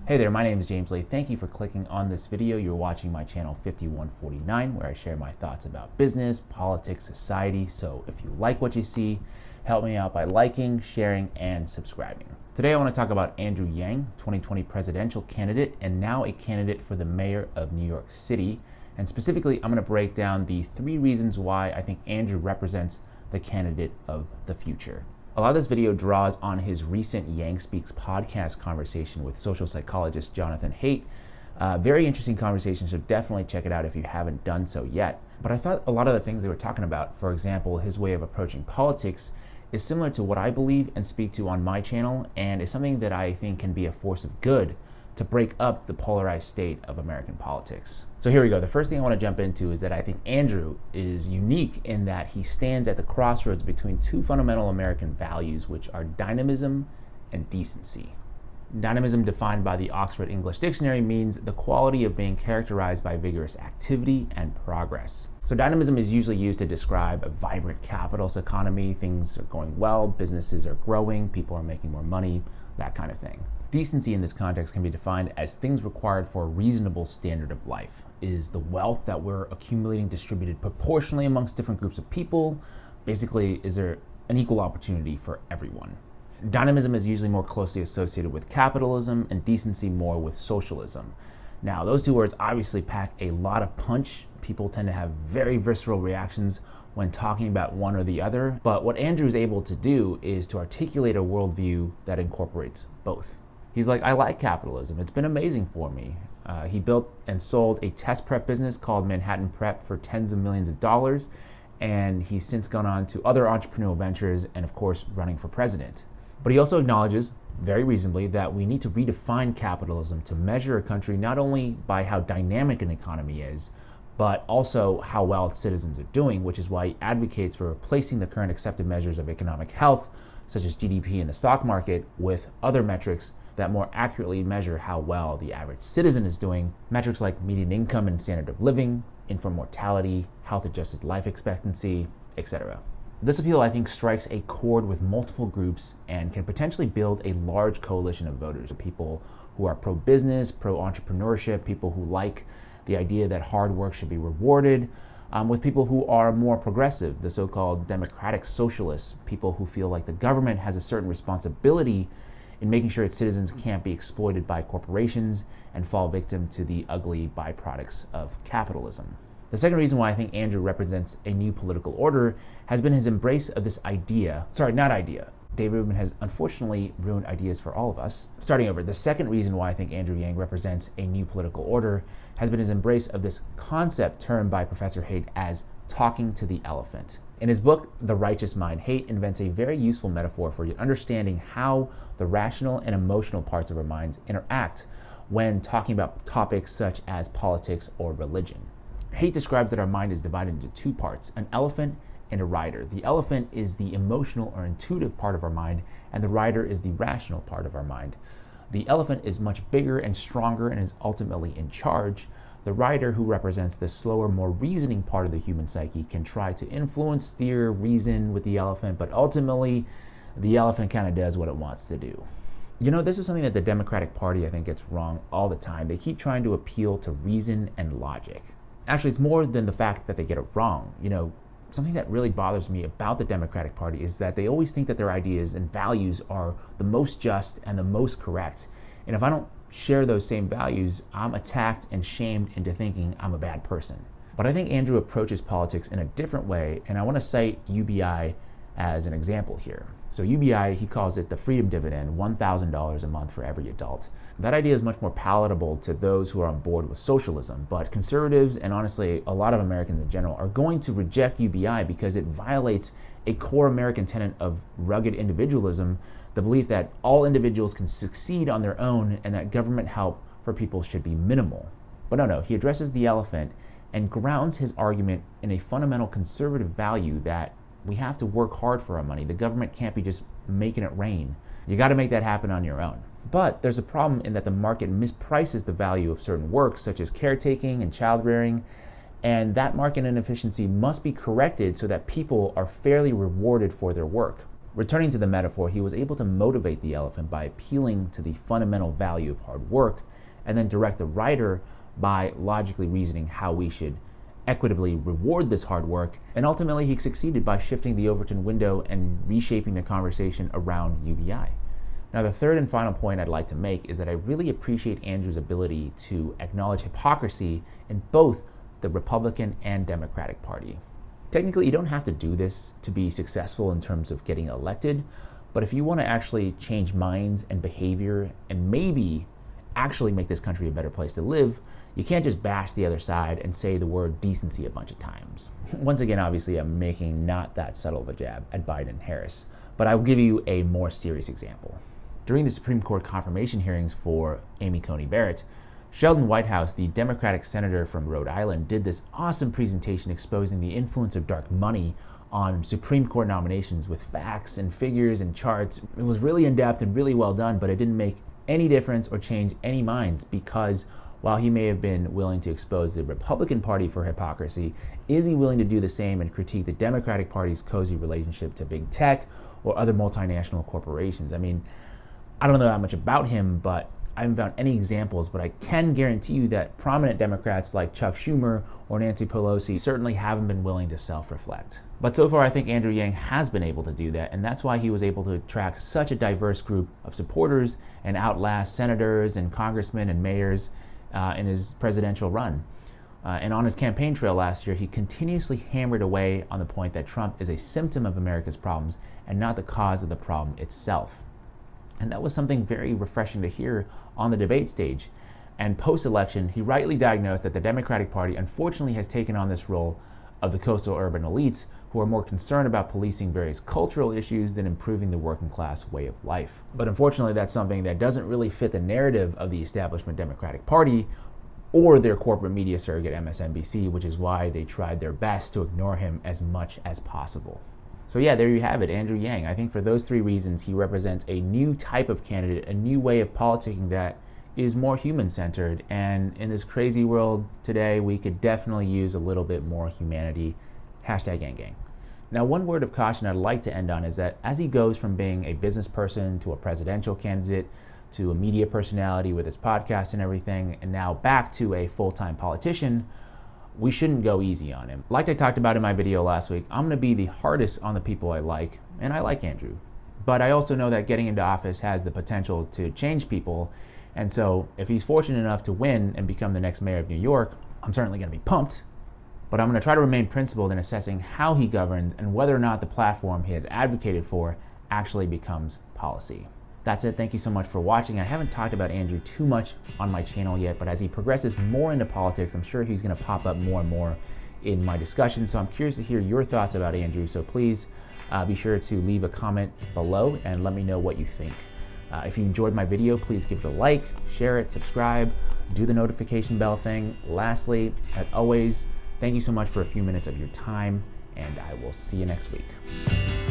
Hey there, my name is James Lee. Thank you for clicking on this video. You're watching my channel 5149, where I share my thoughts about business, politics, society. So if you like what you see, help me out by liking, sharing, and subscribing. Today I want to talk about Andrew Yang, 2020 presidential candidate and now a candidate for the mayor of New York City. And specifically, I'm going to break down the 3 reasons why I think Andrew represents the candidate of the future. A lot of this video draws on his recent Yang Speaks podcast conversation with social psychologist Jonathan Haidt. Very interesting conversation, so definitely check it out if you haven't done so yet. But I thought a lot of the things they were talking about, for example, his way of approaching politics, is similar to what I believe and speak to on my channel, and is something that I think can be a force of good to break up the polarized state of American politics. So here we go. The first thing I want to jump into is that I think Andrew is unique in that he stands at the crossroads between 2 fundamental American values, which are dynamism and decency. Dynamism, defined by the Oxford English Dictionary, means the quality of being characterized by vigorous activity and progress. So dynamism is usually used to describe a vibrant capitalist economy. Things are going well, businesses are growing, people are making more money, that kind of thing. Decency in this context can be defined as things required for a reasonable standard of life. Is the wealth that we're accumulating distributed proportionally amongst different groups of people? Basically, is there an equal opportunity for everyone? Dynamism is usually more closely associated with capitalism and decency more with socialism. Now, those 2 words obviously pack a lot of punch. People tend to have very visceral reactions when talking about one or the other. But what Andrew is able to do is to articulate a worldview that incorporates both. He's like, I like capitalism. It's been amazing for me. He built and sold a test prep business called Manhattan Prep for tens of millions of dollars. And he's since gone on to other entrepreneurial ventures and, of course, running for president. But he also acknowledges, very reasonably, that we need to redefine capitalism to measure a country not only by how dynamic an economy is, but also how well its citizens are doing, which is why he advocates for replacing the current accepted measures of economic health, such as GDP in the stock market, with other metrics that more accurately measure how well the average citizen is doing. Metrics like median income and standard of living, infant mortality, health-adjusted life expectancy, etc. This appeal, I think, strikes a chord with multiple groups and can potentially build a large coalition of voters, people who are pro-business, pro-entrepreneurship, people who like the idea that hard work should be rewarded, with people who are more progressive, the so-called democratic socialists, people who feel like the government has a certain responsibility in making sure its citizens can't be exploited by corporations and fall victim to the ugly byproducts of capitalism. The second reason why I think Andrew represents a new political order has been his embrace of this idea. David Rubin has unfortunately ruined ideas for all of us. Starting over, the second reason why I think Andrew Yang represents a new political order has been his embrace of this concept termed by Professor Haidt as talking to the elephant. In his book, The Righteous Mind, Haidt invents a very useful metaphor for understanding how the rational and emotional parts of our minds interact when talking about topics such as politics or religion. Haidt describes that our mind is divided into 2 parts, an elephant and a rider. The elephant is the emotional or intuitive part of our mind, and the rider is the rational part of our mind. The elephant is much bigger and stronger and is ultimately in charge. The rider, who represents the slower, more reasoning part of the human psyche, can try to influence, steer, reason with the elephant, but ultimately, the elephant kind of does what it wants to do. You know, this is something that the Democratic Party, I think, gets wrong all the time. They keep trying to appeal to reason and logic. Actually, it's more than the fact that they get it wrong. You know, something that really bothers me about the Democratic Party is that they always think that their ideas and values are the most just and the most correct. And if I don't share those same values, I'm attacked and shamed into thinking I'm a bad person. But I think Andrew approaches politics in a different way, and I want to cite UBI as an example here. So UBI, he calls it the Freedom Dividend, $1,000 a month for every adult. That idea is much more palatable to those who are on board with socialism, but conservatives, and honestly a lot of Americans in general, are going to reject UBI because it violates a core American tenet of rugged individualism, the belief that all individuals can succeed on their own and that government help for people should be minimal. But no, he addresses the elephant and grounds his argument in a fundamental conservative value that we have to work hard for our money. The government can't be just making it rain. You got to make that happen on your own. But there's a problem in that the market misprices the value of certain work, such as caretaking and child rearing, and that market inefficiency must be corrected so that people are fairly rewarded for their work. Returning to the metaphor, he was able to motivate the elephant by appealing to the fundamental value of hard work, and then direct the rider by logically reasoning how we should equitably reward this hard work. And ultimately, he succeeded by shifting the Overton window and reshaping the conversation around UBI. Now, the third and final point I'd like to make is that I really appreciate Andrew's ability to acknowledge hypocrisy in both the Republican and Democratic Party. Technically, you don't have to do this to be successful in terms of getting elected, but if you want to actually change minds and behavior and maybe actually make this country a better place to live, you can't just bash the other side and say the word decency a bunch of times. Once again, obviously, I'm making not that subtle of a jab at Biden and Harris, but I will give you a more serious example. During the Supreme Court confirmation hearings for Amy Coney Barrett, Sheldon Whitehouse, the Democratic senator from Rhode Island, did this awesome presentation exposing the influence of dark money on Supreme Court nominations with facts and figures and charts. It was really in-depth and really well done, but it didn't make any difference or change any minds, because while he may have been willing to expose the Republican Party for hypocrisy, is he willing to do the same and critique the Democratic Party's cozy relationship to big tech or other multinational corporations? I mean, I don't know that much about him, but I haven't found any examples, but I can guarantee you that prominent Democrats like Chuck Schumer or Nancy Pelosi certainly haven't been willing to self-reflect. But so far, I think Andrew Yang has been able to do that, and that's why he was able to attract such a diverse group of supporters and outlast senators and congressmen and mayors in his presidential run. And on his campaign trail last year, he continuously hammered away on the point that Trump is a symptom of America's problems and not the cause of the problem itself. And that was something very refreshing to hear on the debate stage. And post-election, he rightly diagnosed that the Democratic Party unfortunately has taken on this role of the coastal urban elites who are more concerned about policing various cultural issues than improving the working class way of life. But unfortunately, that's something that doesn't really fit the narrative of the establishment Democratic Party or their corporate media surrogate MSNBC, which is why they tried their best to ignore him as much as possible. So yeah, there you have it, Andrew Yang. I think for those three reasons, he represents a new type of candidate, a new way of politicking that is more human-centered. And in this crazy world today, we could definitely use a little bit more humanity. #GangGang. Now, one word of caution I'd like to end on is that as he goes from being a business person to a presidential candidate to a media personality with his podcast and everything, and now back to a full-time politician, we shouldn't go easy on him. Like I talked about in my video last week, I'm going to be the hardest on the people I like, and I like Andrew. But I also know that getting into office has the potential to change people, and so if he's fortunate enough to win and become the next mayor of New York, I'm certainly going to be pumped. But I'm going to try to remain principled in assessing how he governs and whether or not the platform he has advocated for actually becomes policy. That's it. Thank you so much for watching. I haven't talked about Andrew too much on my channel yet, but as he progresses more into politics, I'm sure he's going to pop up more and more in my discussion. So I'm curious to hear your thoughts about Andrew. So please be sure to leave a comment below and let me know what you think. If you enjoyed my video, please give it a like, share it, subscribe, do the notification bell thing. Lastly, as always, thank you so much for a few minutes of your time, and I will see you next week.